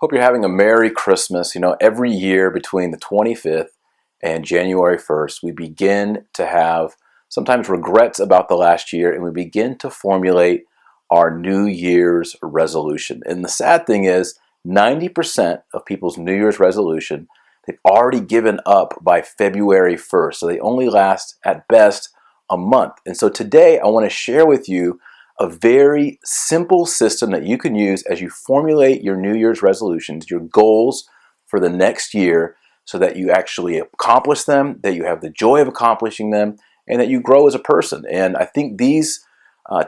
Hope you're having a Merry Christmas. You know, every year between the 25th and January 1st, we begin to have sometimes regrets about the last year, and we begin to formulate our New Year's resolution. And the sad thing is, 90% of people's New Year's resolution, they've already given up by February 1st. So they only last at best a month. And so today I want to share with you a very simple system that you can use as you formulate your New Year's resolutions, your goals for the next year, so that you actually accomplish them, that you have the joy of accomplishing them, and that you grow as a person. And I think these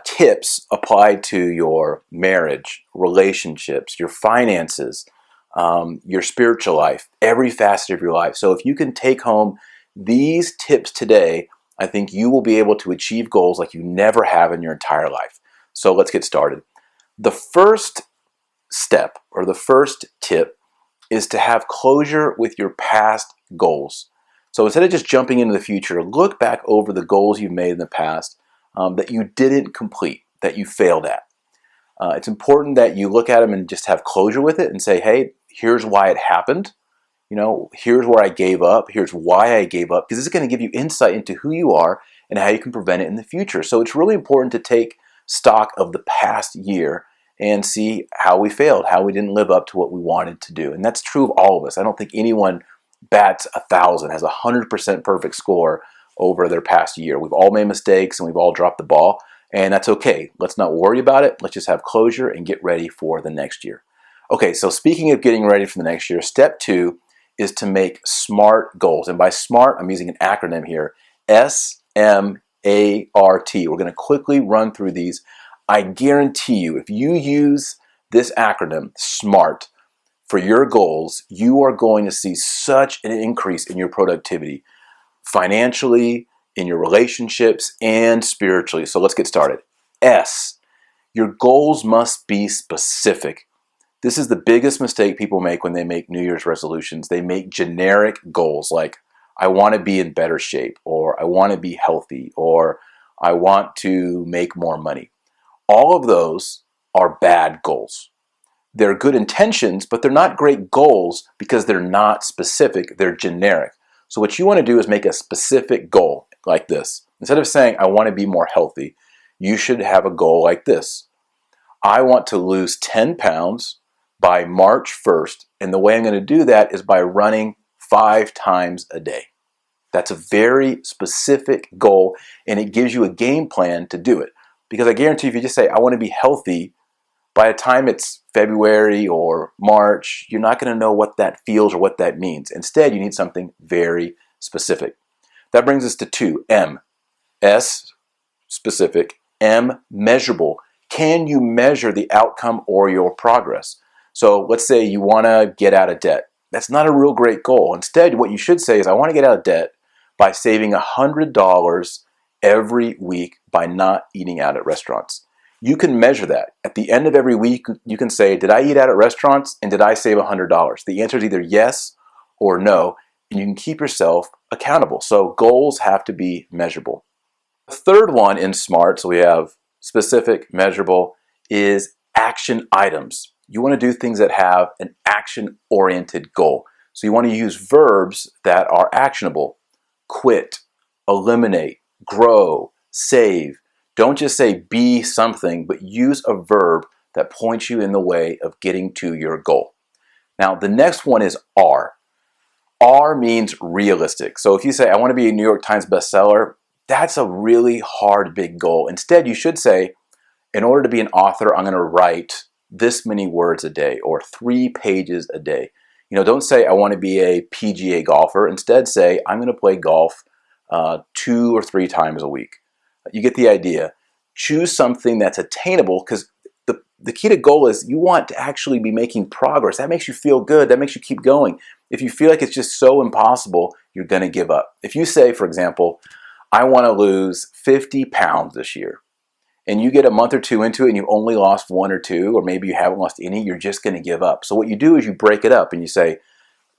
tips apply to your marriage, relationships, your finances, your spiritual life, every facet of your life. So if you can take home these tips today, I think you will be able to achieve goals like you never have in your entire life. So let's get started. The first step or the first tip is to have closure with your past goals. So instead of just jumping into the future, look back over the goals you've made in the past that you didn't complete, that you failed at. It's important that you look at them and just have closure with it and say, hey, here's why it happened. You know, here's where I gave up. Here's why I gave up. Because this is going to give you insight into who you are and how you can prevent it in the future. So it's really important to take stock of the past year and see how we failed, how we didn't live up to what we wanted to do. And that's true of all of us. I don't think anyone bats 1,000, has a 100% perfect score over their past year. We've all made mistakes and we've all dropped the ball, and that's okay. Let's not worry about it. Let's just have closure and get ready for the next year. Okay, so speaking of getting ready for the next year, step 2 is to make SMART goals. And by SMART, I'm using an acronym here, SMART. We're going to quickly run through these. I guarantee you, if you use this acronym, SMART, for your goals, you are going to see such an increase in your productivity, financially, in your relationships, and spiritually. So let's get started. S, your goals must be specific. This is the biggest mistake people make when they make New Year's resolutions. They make generic goals like, I want to be in better shape, or I want to be healthy, or I want to make more money. All of those are bad goals. They're good intentions, but they're not great goals because they're not specific, they're generic. So what you want to do is make a specific goal like this. Instead of saying, I want to be more healthy, you should have a goal like this. I want to lose 10 pounds by March 1st, and the way I'm going to do that is by running 5 times a day. That's a very specific goal, and it gives you a game plan to do it. Because I guarantee if you just say, I want to be healthy, by the time it's February or March, you're not going to know what that feels or what that means. Instead, you need something very specific. That brings us to 2, M. S, specific. M, measurable. Can you measure the outcome or your progress? So let's say you want to get out of debt. That's not a real great goal. Instead, what you should say is, I want to get out of debt by saving $100 every week by not eating out at restaurants. You can measure that. At the end of every week, you can say, did I eat out at restaurants and did I save $100? The answer is either yes or no, and you can keep yourself accountable. So goals have to be measurable. The third one in SMART, so we have specific, measurable, is action items. You want to do things that have an action-oriented goal. So you want to use verbs that are actionable. Quit, eliminate, grow, save. Don't just say be something, but use a verb that points you in the way of getting to your goal. Now, the next one is R. R means realistic. So if you say, I want to be a New York Times bestseller, that's a really hard, big goal. Instead, you should say, in order to be an author, I'm going to write this many words a day or 3 pages a day. You know, don't say, I want to be a PGA golfer. Instead, say, I'm going to play golf 2 or 3 times a week. You get the idea. Choose something that's attainable, because the key to goal is you want to actually be making progress. That makes you feel good. That makes you keep going. If you feel like it's just so impossible, you're going to give up. If you say, for example, I want to lose 50 pounds this year, and you get a month or 2 into it and you've only lost 1 or 2, or maybe you haven't lost any, you're just going to give up. So what you do is you break it up and you say,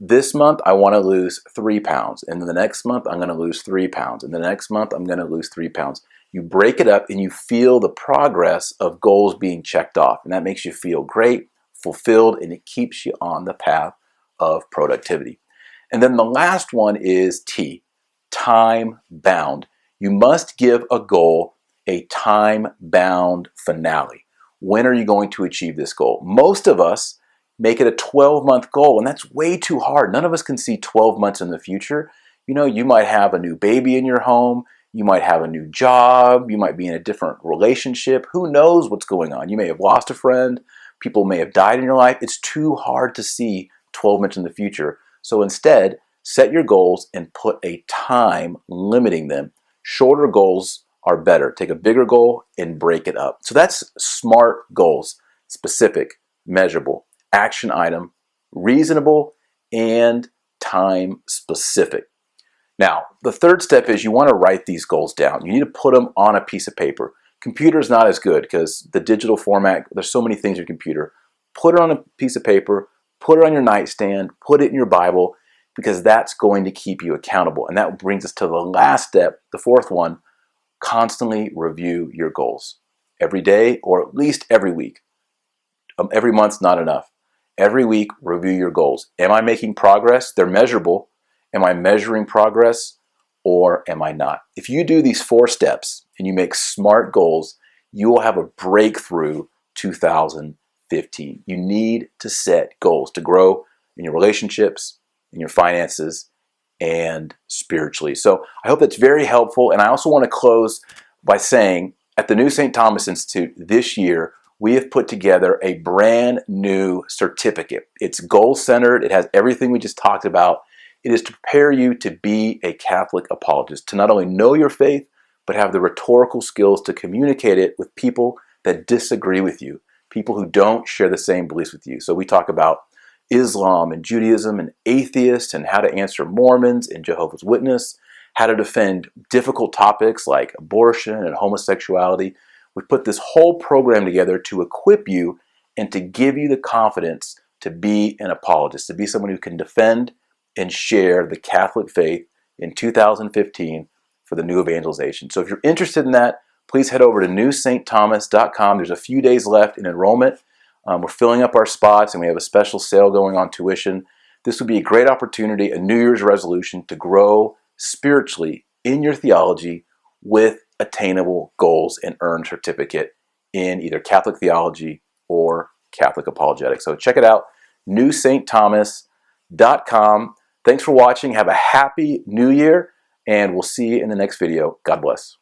this month I want to lose 3 pounds, and then the next month I'm going to lose 3 pounds, and the next month I'm going to lose 3 pounds. You break it up and you feel the progress of goals being checked off, and that makes you feel great, fulfilled, and it keeps you on the path of productivity. And then the last one is T, time bound. You must give a goal a time bound finale. When are you going to achieve this goal? Most of us make it a 12-month goal, and that's way too hard. None of us can see 12 months in the future. You know, you might have a new baby in your home, you might have a new job, you might be in a different relationship. Who knows what's going on? You may have lost a friend, people may have died in your life. It's too hard to see 12 months in the future. So instead, set your goals and put a time limiting them. Shorter goals are better. Take a bigger goal and break it up. So that's SMART goals: specific, measurable, action item, reasonable, and time specific. Now, the third step is you want to write these goals down. You need to put them on a piece of paper. Computer is not as good because the digital format, there's so many things in your computer. Put it on a piece of paper, put it on your nightstand, put it in your Bible, because that's going to keep you accountable. And that brings us to the last step, the fourth one: constantly review your goals. Every day, or at least every week. Every month's not enough. Every week, review your goals. Am I making progress? They're measurable. Am I measuring progress, or am I not? If you do these 4 steps and you make SMART goals, you will have a breakthrough 2015. You need to set goals to grow in your relationships, in your finances, and spiritually. So I hope that's very helpful. And I also want to close by saying, at the New St. Thomas Institute this year, we have put together a brand new certificate. It's goal-centered. It has everything we just talked about. It is to prepare you to be a Catholic apologist, to not only know your faith, but have the rhetorical skills to communicate it with people that disagree with you, people who don't share the same beliefs with you. So we talk about Islam and Judaism and atheists, and how to answer Mormons and Jehovah's Witness, how to defend difficult topics like abortion and homosexuality. We put this whole program together to equip you and to give you the confidence to be an apologist, to be someone who can defend and share the Catholic faith in 2015 for the new evangelization. So if you're interested in that, please head over to newstthomas.com. There's a few days left in enrollment. We're filling up our spots, and we have a special sale going on tuition. This would be a great opportunity, a New Year's resolution, to grow spiritually in your theology with attainable goals and earn a certificate in either Catholic theology or Catholic apologetics. So check it out, newstthomas.com. Thanks for watching. Have a happy New Year, and we'll see you in the next video. God bless.